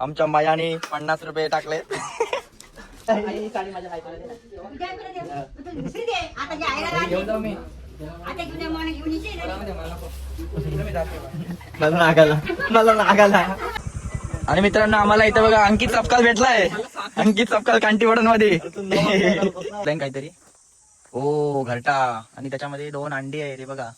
आमच्या मायाने 50 रुपये टाकले. मला नागाला. आणि मित्रांनो आम्हाला इथं बघा अंकित चपकाल भेटलाय. अंकित चपकाल कांटीवडन मध्ये काहीतरी. ओ घरटा आणि त्याच्यामध्ये 2 अंडी आहे रे बघा.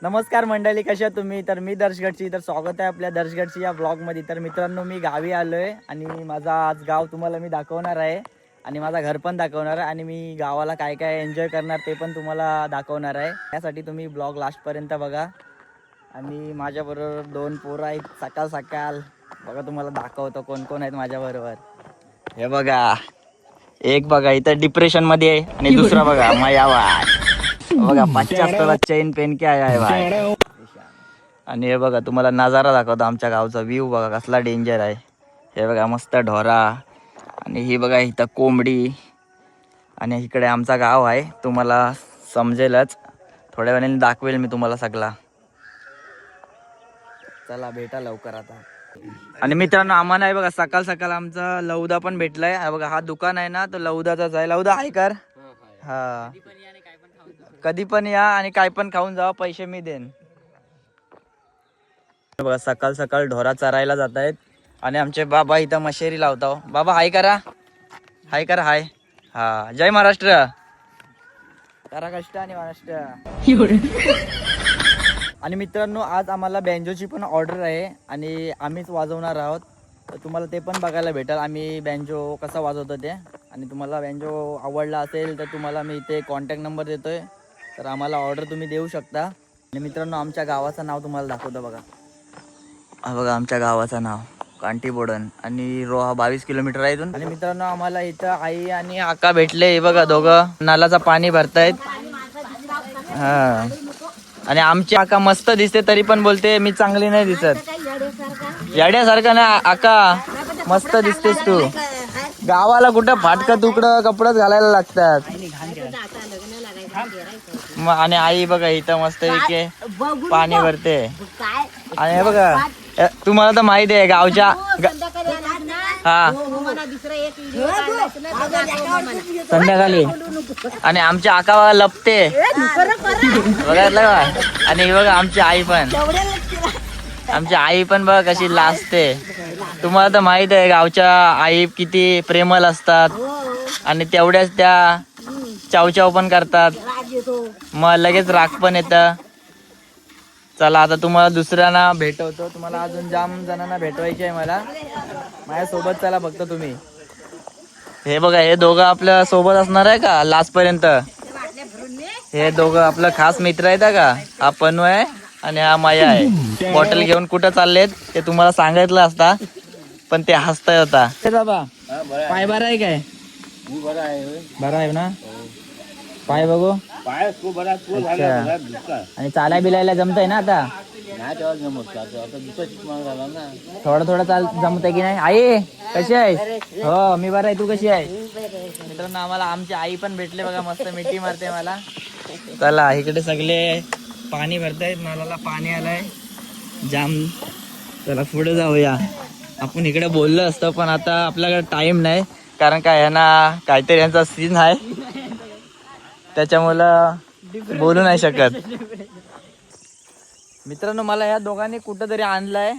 नमस्कार मंडळी, कशा आहात तुम्ही? तर मी दर्शगडची. तर स्वागत आहे आपल्या दर्शगडची या ब्लॉगमध्ये. तर मित्रांनो मी गावी आलोय आणि माझा आज गाव तुम्हाला मी दाखवणार आहे आणि माझा घर पण दाखवणार आहे आणि मी गावाला काय काय एन्जॉय करणार ते पण तुम्हाला दाखवणार आहे. त्यासाठी तुम्ही ब्लॉग लास्टपर्यंत बघा. आणि माझ्याबरोबर 2 पोरं आहेत. सकाळ सकाळ बघा तुम्हाला दाखवतो कोण कोण आहेत माझ्याबरोबर. हे बघा, एक बघा इथं डिप्रेशनमध्ये आहे आणि दुसरा बघा मयावा बघा 50 चेन पेन के आया है भाई. आणि हे बघा तुम्हाला नजारा दाखवतो आमच्या गावचा व्ह्यू बघा कसला डेंजर आहे. हे बघा मस्त ढोरा आणि ही बघा इथं कोंबडी आणि इकडे आमचा गाव आहे. तुम्हाला समजेलच, थोड्या वेळाने दाखवेल मी तुम्हाला सगळा. चला भेटा लवकर आता. आणि मित्रांनो आम्हाला आहे बघा सकाळ सकाळ आमचा लौदा पण भेटलाय. हा बघा हा दुकान आहे ना तो लौदाचाच आहे. लौदा आहे कर. हा कधी पण या आणि काय पण खाऊन जावा, पैसे मी देईन. बघा सकाळ सकाळ ढोरा चरायला जात आहेत आणि आमचे बाबा इथं मशेरी लावता. बाबा हाय करा, हाय करा, हाय. हा जय महाराष्ट्र करा, कष्ट आणि महाराष्ट्र. आणि मित्रांनो आज आम्हाला बँजोची पण ऑर्डर आहे आणि आम्हीच वाजवणार आहोत. तर तुम्हाला ते पण बघायला भेटेल आम्ही बँजो कसा वाजवतो ते. आणि तुम्हाला बँजो आवडला असेल तर तुम्हाला मी इथे कॉन्टॅक्ट नंबर देतोय, तर आम्हाला ऑर्डर तुम्ही देऊ शकता. आणि मित्रांनो आमच्या गावाचं नाव तुम्हाला दाखवतो बघा. हा बघा आमच्या गावाचं नाव कांटीबोडन आणि रोहा 22 किलोमीटर आहे इथून. आणि मित्रांनो आम्हाला इथं आई आणि आका भेटले. हे बघा दोघं नळाचं पाणी भरतायत. हा आणि आमची आका मस्त दिसते तरी पण बोलते मी चांगली नाही दिसत. येड्यासारखं ना आका, मस्त दिसतेस तू. गावाला कुठं फाटकं तुकडं कपडच घालायला लागतात. आणि आई बघा इथं मस्त पाणी भरते. आणि हे बघा तुम्हाला तर माहिती आहे गावच्या हा संध्याकाळी. आणि आमच्या आका बघा लपते बघायला का. आणि बघा आमची आई पण, आमची आई पण बघा कशी लाजते. तुम्हाला तर माहित आहे गावच्या आई किती प्रेमळ असतात आणि तेवढ्याच त्या चाव पण करतात. मग लगेच राग पण येतं. चला आता तुम्हाला दुसऱ्यांना भेटवतो. तुम्हाला अजून जाम जणांना भेटवायचे आहे मला माझ्यासोबत. चला फक्त तुम्ही. हे बघा हे दोघं आपल्या सोबत असणार आहे का लास्ट पर्यंत. हे दोघं आपलं खास मित्र आहेत का. हा पनू आहे आणि हा माया आहे. बॉटल घेऊन कुठं चाललेत ते तुम्हाला सांगितलं असता पण ते हसताय होता. बाबा पाय बरा आहे काय? बरा आहे ना पाय बघू. आणि चालाय बिलायला जमतंय ना आता? थोडं थोडं चाल जमतंय की नाही? आई कशी आहे? हो मी बरा आहे, तू कशी आहे? मित्रांनो आम्हाला आमची आई पण भेटले बघा, मस्त मिठी मारते मला. चला इकडे सगळे पाणी भरतायत, नळाला पाणी आलंय जाम. चला पुढे जाऊया. आपण इकडे बोललो असतो पण आता आपल्याकडे टाइम नाही, कारण काय यांना काहीतरी यांचा सीन आहे त्याच्यामुळं बोलू नाही शकत. मित्रांनो मला या दोघांनी कुठं तरी आणलंय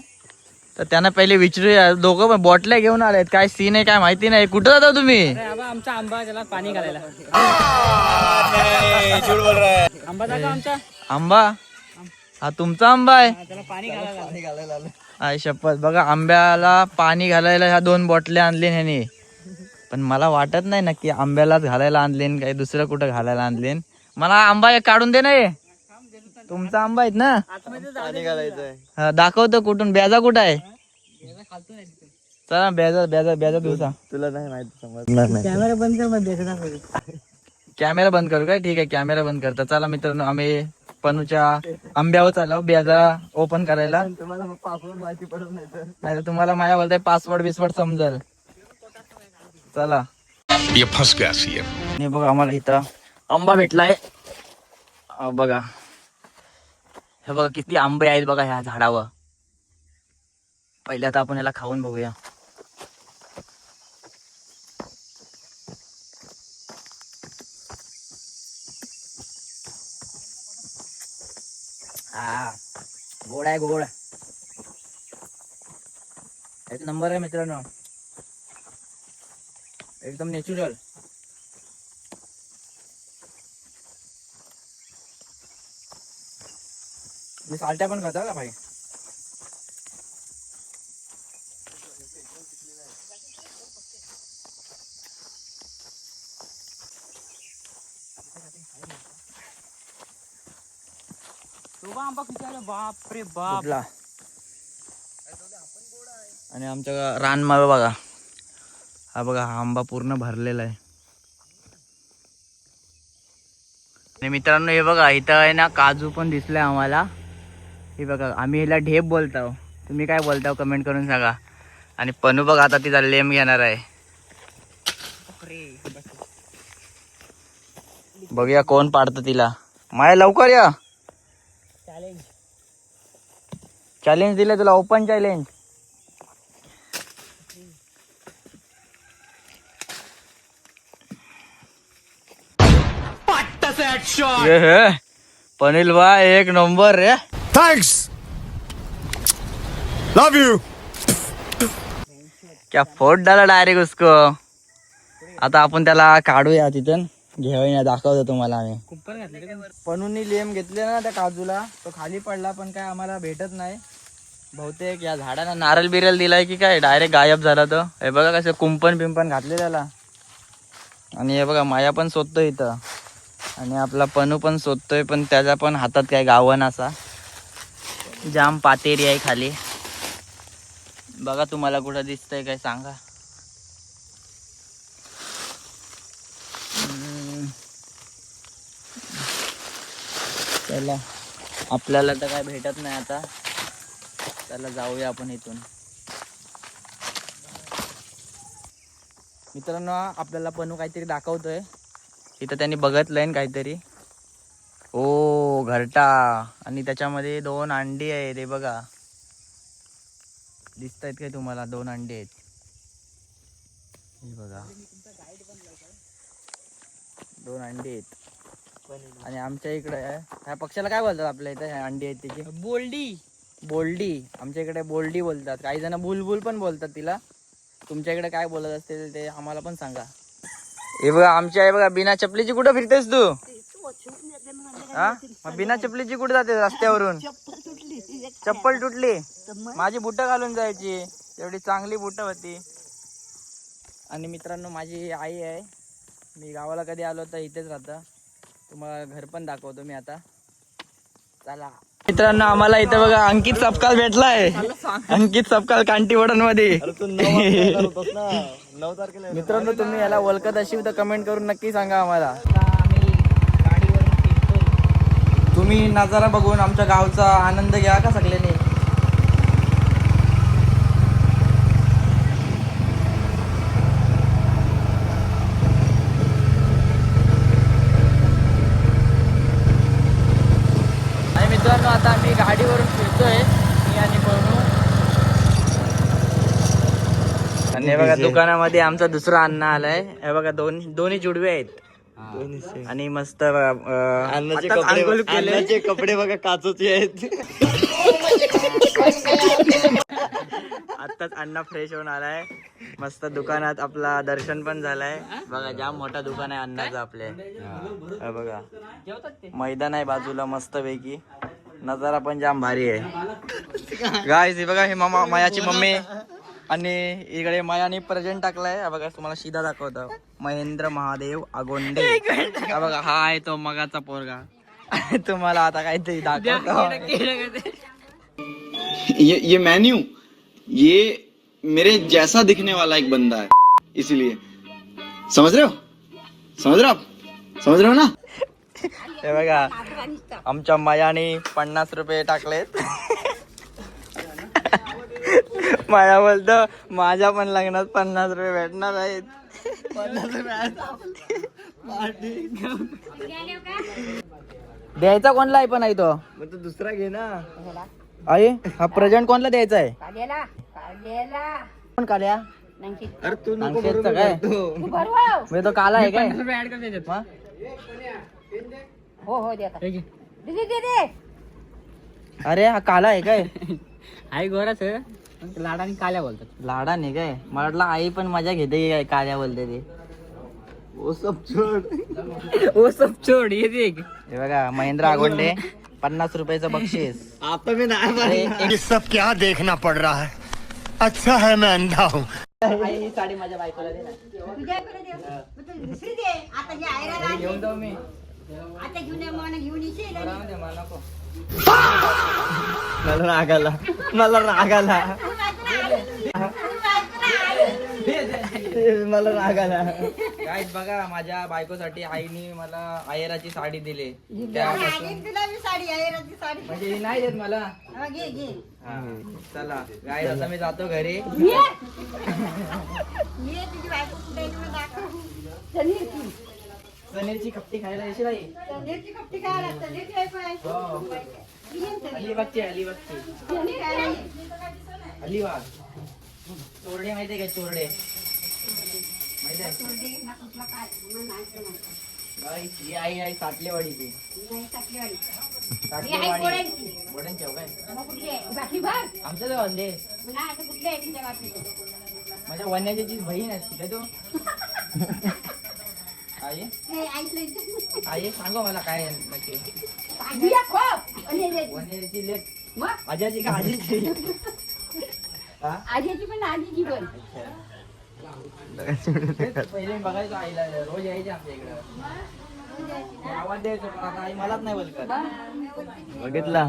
तर त्यांना पहिले विचारूया. दोघं पण बॉटल्या घेऊन आलेत, काय सीन आहे काय माहिती नाही. कुठं जाता तुम्ही? आमचा आंबा त्याला पाणी घालायला. आंबा दाखव आमचा. आंबा हा तुमचा आंबा आहे? त्याला पाणी घालायला. आय शपथ. बघा आंब्याला पाणी घालायला ह्या 2 बॉटल्या आणले ह्याने. पण मला वाटत नाही नक्की आंब्यालाच घालायला आणलेन काही दुसरं कुठं घालायला आणलेन. मला आंबा काढून दे नाही. तुमचा आंबा आहेत ना? पाणी घालायचंय. हा दाखवतो कुठून. ब्याजा कुठं आहे? चला ब्याजा ब्याजा ब्याजा दिवसा. तुला नाही माहिती समजणार नाही. कॅमेरा बंद कर मग. कॅमेरा बंद करू काय? ठीक आहे कॅमेरा बंद करता. चला मित्रांनो आम्ही पनूच्या आंब्यावर चाललो ब्याजा ओपन करायला. तुम्हाला पासवर्ड माहिती पडत नाही तर. नाही तर तुम्हाला माझ्या बोलताय पासवर्ड बिसवर्ड समजेल. चला ये फंस गया सीएम। आणि बघा आम्हाला इथं आंबा भेटलाय. बघा हे बघा किती आंबे आहेत बघा ह्या झाडावर. पहिले आता आपण याला खाऊन बघूया. गोड आहे गोड. एक नंबर आहे मित्रांनो, एकदम नॅचरल. मी साल्ट्या पण खाता का भाई? बापरे बाप. आणि आमच्या रानमाळ बघा, हा बघा हा आंबा पूर्ण भरलेला आहे. आणि मित्रांनो हे बघा इथं आहे ना काजू पण दिसलाय आम्हाला. हे बघा आम्ही ह्याला ढेप बोलतो, तुम्ही काय बोलताव कमेंट करून सांगा. आणि पनू बघा आता तिचा लेम घेणार आहे. बघूया कोण पाडतं तिला. माया लवकर या. चॅलेंज दिलं तुला, ओपन चॅलेंज. पनील भाई एक number ray. Thanks, love you. क्या फोट डाला डायरेक्ट उसको. आता आपण त्याला काढूया तिथून, घेऊया दाखवतो तुम्हाला आम्ही. पनूनी लेम घेतले ना त्या काजूला, तो खाली पडला पण काय आम्हाला भेटत नाही. बहुतेक या झाडाला नारळ बिरल दिलाय की काय, डायरेक्ट गायब झाला तो. हे बघा कसं कुंपण बिंपण घातले त्याला. आणि हे बघा माया पण शोधतोय इथं, आणि आपला पनू पण शोधतोय, पण त्याच्या पण हातात काय गावन असा जाम पातेरी आहे खाली. बघा तुम्हाला कुठं दिसतंय काय सांगा. चला आपल्याला तर काय भेटत नाही आता, चला जाऊया आपण इथून. मित्रांनो आपल्याला पनू काहीतरी दाखवतोय. इथं त्यांनी बघितलंय काहीतरी. ओ घरटा, आणि त्याच्यामध्ये 2 अंडी आहेत. हे बघा दिसत आहेत काय तुम्हाला, 2 अंडी आहेत. हे बघा 2 अंडी आहेत. आणि आमच्या इकडे ह्या पक्षाला काय बोलतात आपल्या इथं, ह्या अंडी आहेत त्याची? बोलडी. बोलडी आमच्या इकडे बोलडी बोलतात. काही जण बुलबुल पण बोलतात तिला. तुमच्या इकडे काय बोलत असतील ते आम्हाला पण सांगा. हे बघा आमच्या आहे बघा, बिना चपलीची कुठं फिरतेस तू? हा मग बिना चपलीची कुठे जाते रस्त्यावरून? चप्पल तुटली, माझी बुटं घालून जायची, एवढी चांगली बुटं होती. आणि मित्रांनो माझी आई आहे, मी गावाला कधी आलो तर इथेच राहतं. तुम्हाला घर पण दाखवतो मी आता. चला मित्रांनो आम्हाला इथं बघा अंकित सपकाल भेटलाय. अंकित सपकाल कांटीवडन मध्ये. मित्रांनो तुम्ही याला ओळखत असेल तर कमेंट करून नक्की सांगा आम्हाला. तुम्ही नजारा बघून आमच्या गावचा आनंद घ्या का सगळ्यांनी. आणि मित्रांनो आता आम्ही गाडीवरून फिरतोय, मी आणि पनू. आणि हे बघा दुकानामध्ये आमचा दुसरा अण्णा आलाय. हे बघा दोन्ही जुडवे आहेत. आणि मस्त अन्नाचे कपडे बघा काचूचे आहेत. आताच अण्णा फ्रेश होऊन आलाय. मस्त दुकानात आपला दर्शन पण झालाय. बघा जाम मोठा दुकान आहे अण्णाचं आपले. बघा मैदान आहे बाजूला मस्त पैकी, नजारा पण जाम भारी आहे. गाईस हे बघा, हे मामा मायाची मम्मी. आणि इकडे मायाने प्रेझेंट टाकलाय. हा बघा तुम्हाला सीधा दाखवतो, महेंद्र महादेव आगोंडे. हा बघा हा आहे तो मगाचा पोरगा. तुम्हाला आता काहीतरी दाखवतो. ये मेन्यू, ये मेरे जैसा दिखने वाला एक बंदा है, इसीलिए समझ रहे हो आप, समझ रहे हो ना. हे बघा आमच्या मायाने 50 रुपये टाकलेत. माया बोलतो माझ्या पण लग्नात 50 रुपये भेटणार आहेत. द्यायचा कोणला आहे पण आहे तो मग तू दुसरा घे ना. आहे हा प्रेझेंट कोणला द्यायचा आहे कोण काल्या अरे तू नको नांगशेरचा बरोबर काय? करतो. म्हणजे तो काला आहे काय हा? हो हो देता दे दे दे अरे हा काला आहे काय आई गोराच लाडाने काल्या बोलतात लाडा नाही काय मला वाटलं आई पण मजा घेते की काय काल्या बोलते ते ओ सब छोड. ओ सब छोड ये देख हे बघा महेंद्र आगोंडे 50 रुपयाचं बक्षीस आता मी नाही अरे, मारणार. ये सब क्या देखना पड़ रहा है? अच्छा है मैं अंधा हूँ. आई, ही साडी माझ्या बायकोला दे ना तुझ्याकडे दे तू दुसरी दे आता जे आयरा हे घेऊन जाऊ मी आता घेऊन ये मला घेऊन येशील आणि राहून दे, मला नको मला राग आला. मला राग आला. मला राग आला. काय बघा माझ्या बायकोसाठी आईने मला आयराची साडी दिली त्यापासून आणि तुला मी साडी आयराची साडी म्हणजे ही नाही देत मला हा, घे घे हा, चला गाय आता मी जातो घरी ये तुझी बायको कुठे आहे तुला दाखव तनीरची पनीरची कपटी खायला येशील आई तनीरची कपटी काय लागतं तनीरची बायको आहे हो. ये तनीर. अलिबागची अलिबागची तनीर आहे. अलिबाग चोरडे माहितीये का चोरडे माहिती आहे सोडे, ना कुठला काय, मग नाही तर नाही. ही आई आई साटलेवाडीची नाही टाकलेवाडी. ही आहे साटलेवाडी कोळ्यांची. बोड्यांची हो काय मग कुठली आहे? बाटली भर. आमच्या जवळले मग नाही, आता कुठली आहे तुमच्या गावातली? माझ्या वन्याची बहीण असती का तू आई नाही, ऐकलं. आई सांगो मला काय आहे नक्की आजी आहे, हो. आणि हे- वन्याची लेक मग आजाची का आजीची हा? आजीची पण आजीची पण पहिले बघायचो आईला रोज यायचे आमच्या इकडं आवाज द्यायचो पण आता आई मलाच नाही बोलत बघितला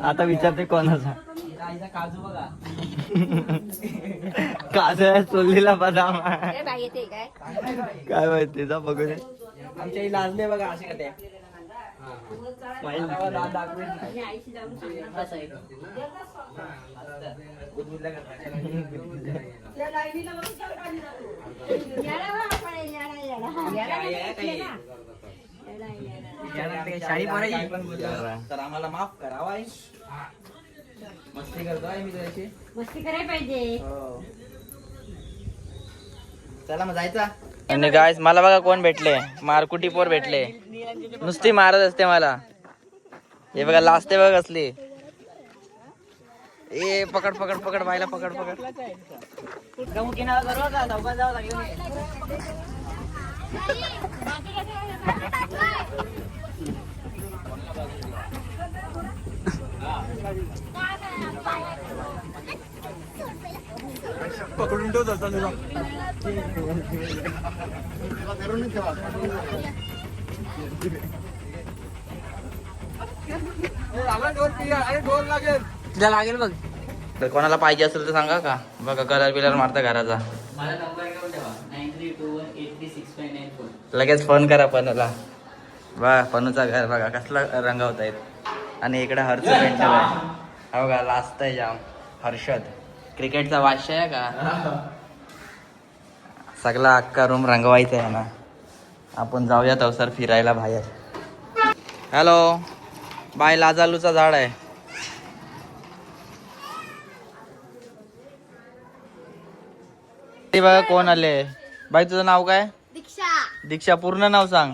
आता विचारते कोणाचा. आईचा काजू बघा काजळ चोलीला बदाम आहे. अरे बाई येते काय काय माहिती जा बघू दे. आमच्या आई लाजले बघा असे का त्या दात दाखवेच नाही आणि आईशी जाऊन सांगितलं. बसायचं. बुजबुजल्या करतात. त्या लाईनीला बघून चाल पाणी जातो. याला बघ आपण, याला, याला. याला आई आहे काही? याला, याला. शाळी पोराची पण बोलतो. तर आम्हाला माफ करा आई मस्ती करतो आहे मी तुझ्याशी मस्ती करायला पाहिजे. चला मग जायचा आणि गायस मला बघा कोण भेटले मारकुटी पोर भेटले नुसती मारत असते मला हे बघा लाजते बघ असली ए पकड पकड पकड बायला पकड पकड पकडून ठेव तसा तुला. तिला लागेल बघ तर कोणाला पाहिजे असेल तर सांगा का बघा कलर बिलर मारता घराचा मला नंबर घेऊन ठेवा 9321836594. लगेच फोन करा पनूला बघा पनूचा घर बघा कसला रंगवता येत आणि इकडे हर्ष पेंट हा बघा लास्ट आहे जाम हर्षद क्रिकेटचा बादशाह आहे का सगळा अख्खा रूम रंगवायचा आहे ना आपण जाऊया तवसर फिरायला बाहेर हॅलो बाय लाजालूचा झाड आहे ते बघा कोण आले बाई तुझं नाव काय दीक्षा पूर्ण नाव सांग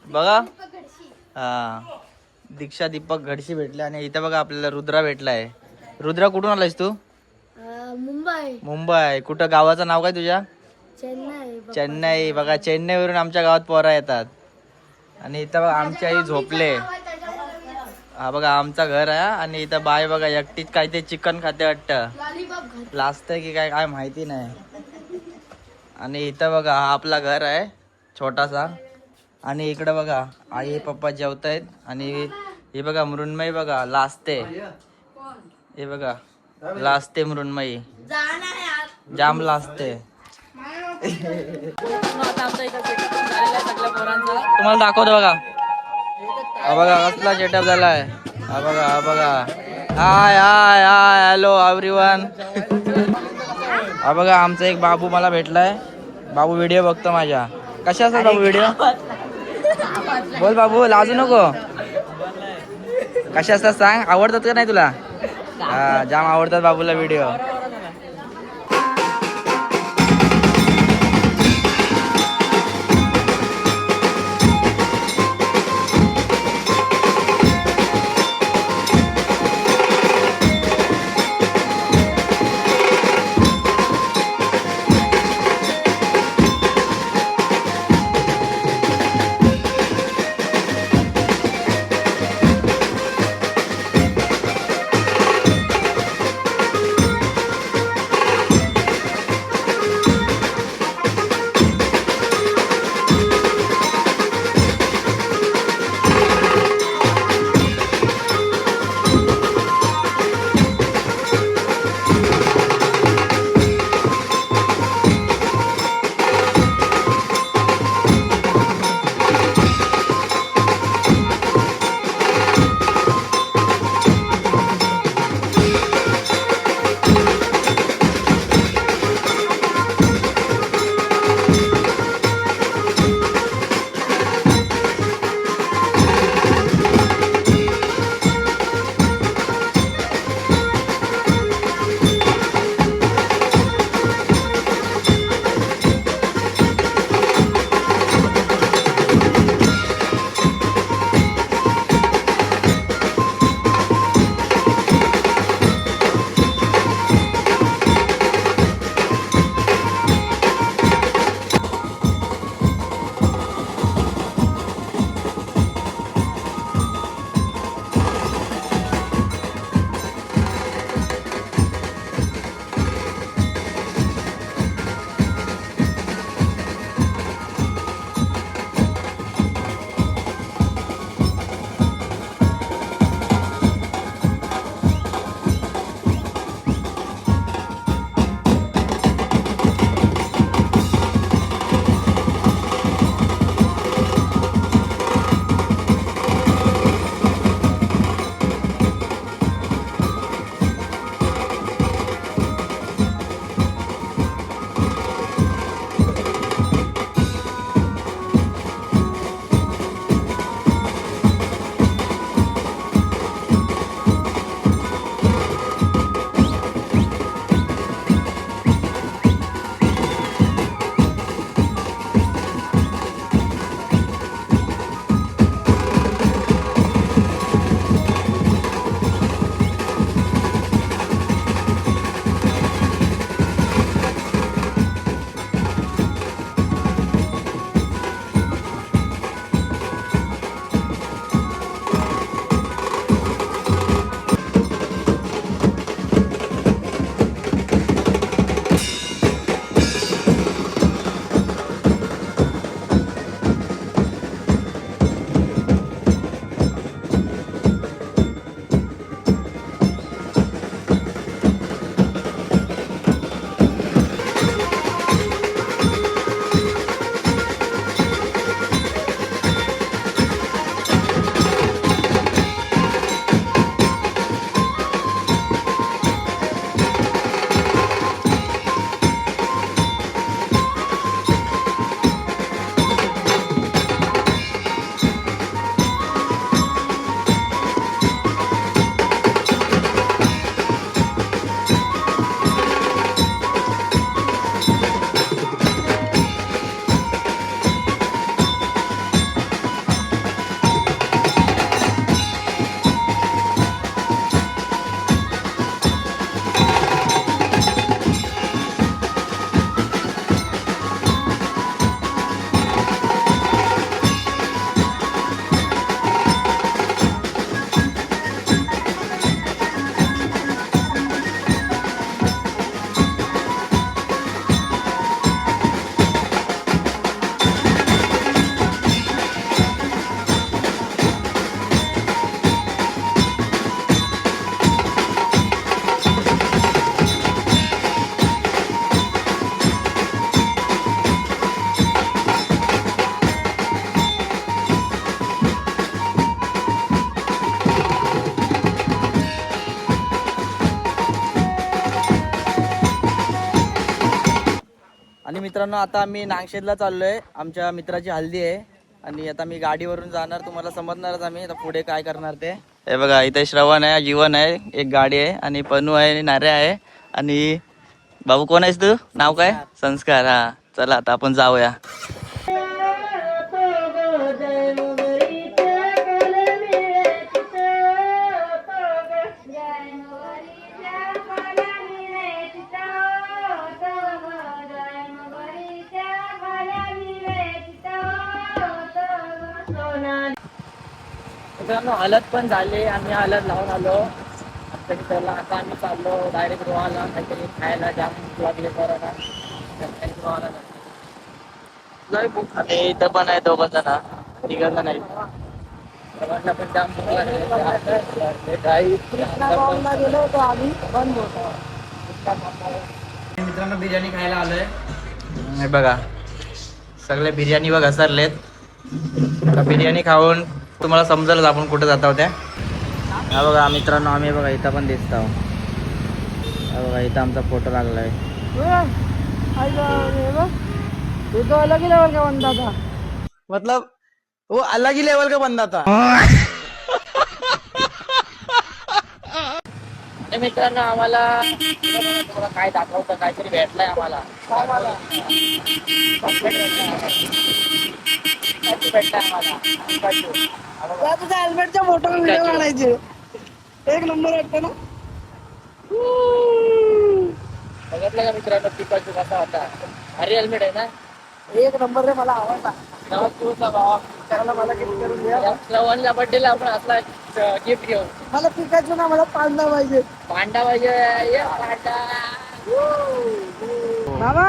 बघा हा दीक्षा दीपक घडशी भेटले आणि इथं बघा आपल्याला रुद्रा भेटलाय रुद्रा कुठून आलायस तू मुंबई कुठं गावाचं नाव काय तुझ्या चेन्नई बघा चेन्नईवरून आमच्या गावात पोरा येतात आणि इथं बघा आमची आई झोपले हा बघा आमचा घर आहे आणि इथं बाय बघा एकटीच काय ते चिकन खाते वाटतं लाजतंय की काय काय माहिती नाही आणि इथं बघा हा आपला घर आहे छोटासा आणि इकडे बघा आई पप्पा जेवतायत आणि हे बघा मृण्मयी बघा लाजते हे बघा लाजते मृण्मयी जाम लाजते तुम्हाला दाखवतो बघा हा बघा कसला सेटअप झालाय हा बघा हाय हाय हाय हॅलो एव्हरीवन हा बघा आमचा एक बाबू मला भेटलाय. बाबू व्हिडिओ बघतो माझ्या. कशा असतात बाबू व्हिडिओ? बोल बाबू, लाजू नको. कशा असतात सांग, आवडतात का नाही तुला? हा, जाम आवडतात बाबूला व्हिडिओ. मित्रांनो आता आम्ही नागशेदला चाललोय. आमच्या मित्राची हल्दी आहे आणि आता मी गाडीवरून जाणार. तुम्हाला समजणारच आम्ही आता पुढे काय करणार ते. हे बघा इथे श्रवण आहे, जीवन आहे, एक गाडी आहे आणि पनू आहे आणि नार्या आहे. आणि बाबू कोण आहेस तू? नाव काय? संस्कार. हा चला आता आपण जाऊया. मित्रांनो हळद पण झाली. आम्ही हळद लावून आलो. त्याला आता आम्ही चाललो डायरेक्ट गोवाला. काहीतरी खायला जाम भूक लागली कोरोना. आम्ही इथं पण आहे दोघं जण, तिघ जण आहेत. सर्वांना पण जाम भूक लागली. मित्रांनो बिर्याणी खायला आलोय. हे बघा सगळे बिर्याणी बघा सरलेत. बिर्याणी खाऊन तुम्हाला समजेलच आपण कुठे जात आहोत. हा बघा मित्रांनो आम्ही बघा इथं पण दिसत आहोत. हा बघा इथं आमचा फोटो लागलाय. तो अलग ही लेवल का बंदा था. मतलब वो अलग ही लेवल का बंदा था. मित्रांनो आम्हाला काय दाखवतं काहीतरी भेटलंय आम्हाला. तुझ्या हेल्मेटच्या फोटो व्हिडिओ काढायचे. एक नंबर वाटतं ना. बघितलं का मित्रांनो पिकाचू कसा होता. भारी हेल्मेट आहे ना. एक नंबर रे, मला आवडला. त्याला मला किती करून द्या. श्रवणच्या बर्थडेला आपण असला गिफ्ट घेऊ. मला पिकायचं ना, मला पांडा पाहिजे. पांडा पाहिजे. ये पांडा. बाबा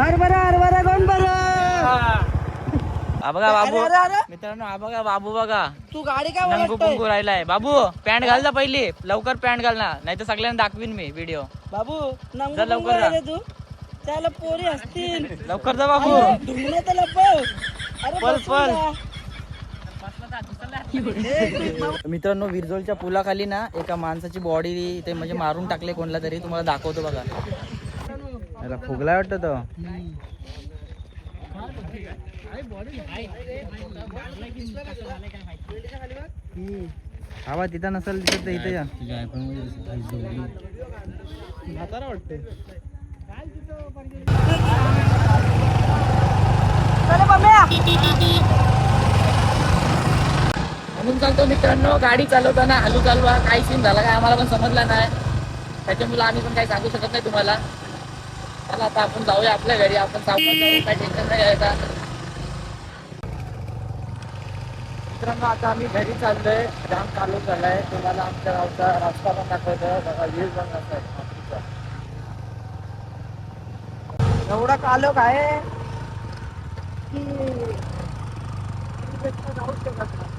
हरभरा कोण बरं. हा बघा बाबू. अरे, अरे, अरे. मित्रांनो हा बघा बाबू बघा. तू गाडी काय नंगू ओळखतोय? पुंगू राहिलाय. बाबू पॅन्ट घाल ना पहिली. लवकर पॅन्ट घाल ना, नाही तर सगळ्यांना दाखवीन मी व्हिडिओ. बाबू नंगू जा लवकर पुंगू जा. राहिले तू. त्याला पोरी असतील. लवकर जा बाबू. ढुंगणे तर लपव. अरे पळ, बसून पळ. जा. मित्रांनो विरजोळच्या पुलाखाली ना एका माणसाची बॉडी ते म्हणजे मारून टाकले कोणला तरी. तुम्हाला दाखवतो बघा. याला फुगलाय वाटतं तो. हवा तिथं नसेल तिथं इथे या. चला मम्म्या. म्हणून चालतो मित्रांनो. गाडी चालवताना हलू चालवा. काय सीन झाला काय आम्हाला पण समजला नाही. त्याच्यामुळे आम्ही पण काही सांगू शकत नाही तुम्हाला. चला आता आपण जाऊया आपल्या घरी. आपण सावकाश जाऊ, काही टेन्शन नाही घ्यायचा. मित्रांनो आता आम्ही घरी चाललोय. जाम चालू झालाय. तुम्हाला आमच्या गावचा रस्ता पण दाखवतो बघा. व्ह्यू पण असा आहे. एवढा कालोख आहे की जाऊ शकत नाही.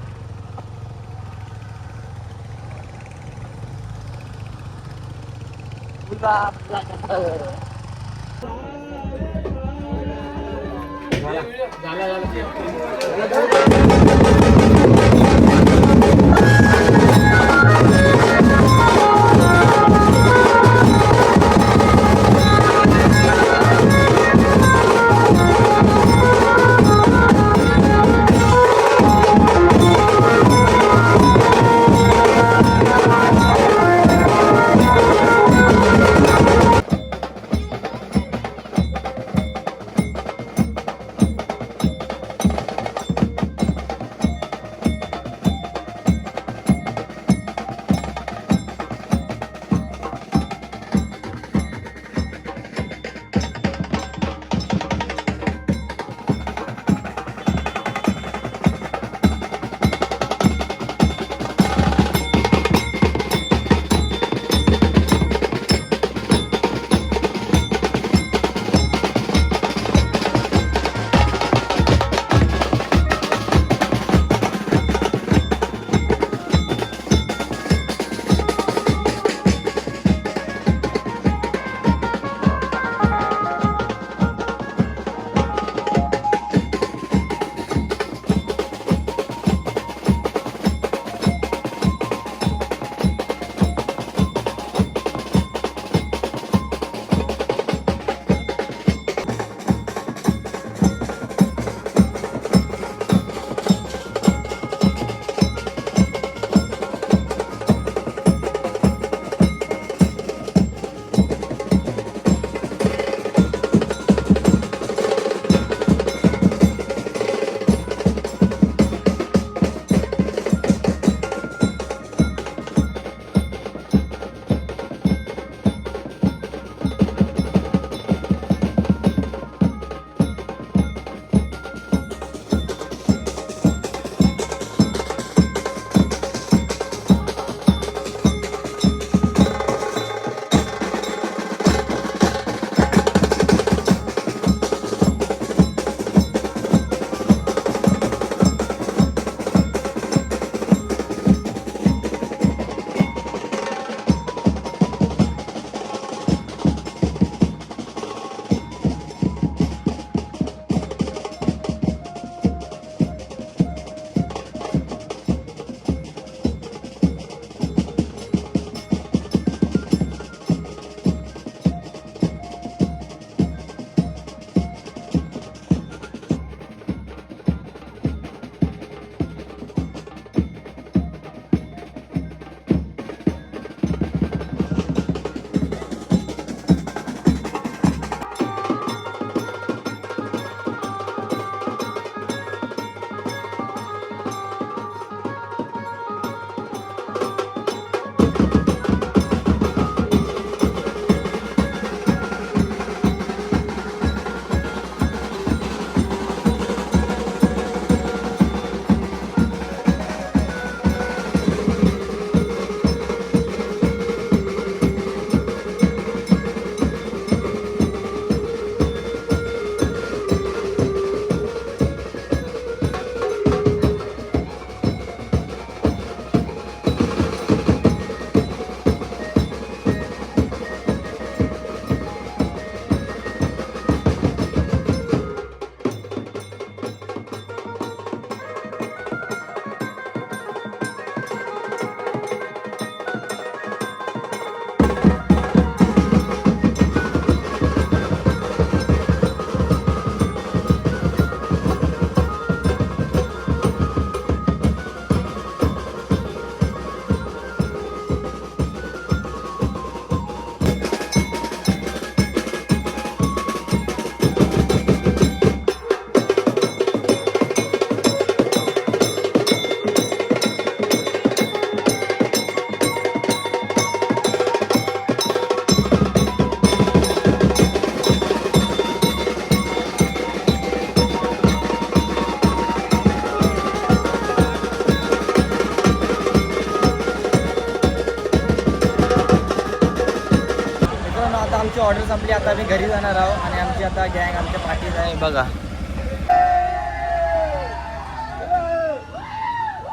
ऑर्डर संपली, आता आम्ही घरी जाणार आहोत आणि आमची आता गँग आमच्या पाठीत आहे बघा.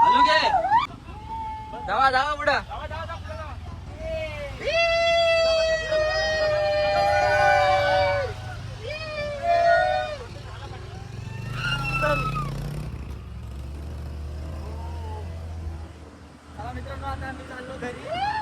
हॅलो गे जावा जावा पुढं. मित्रांनो आता आम्ही चाललो घरी.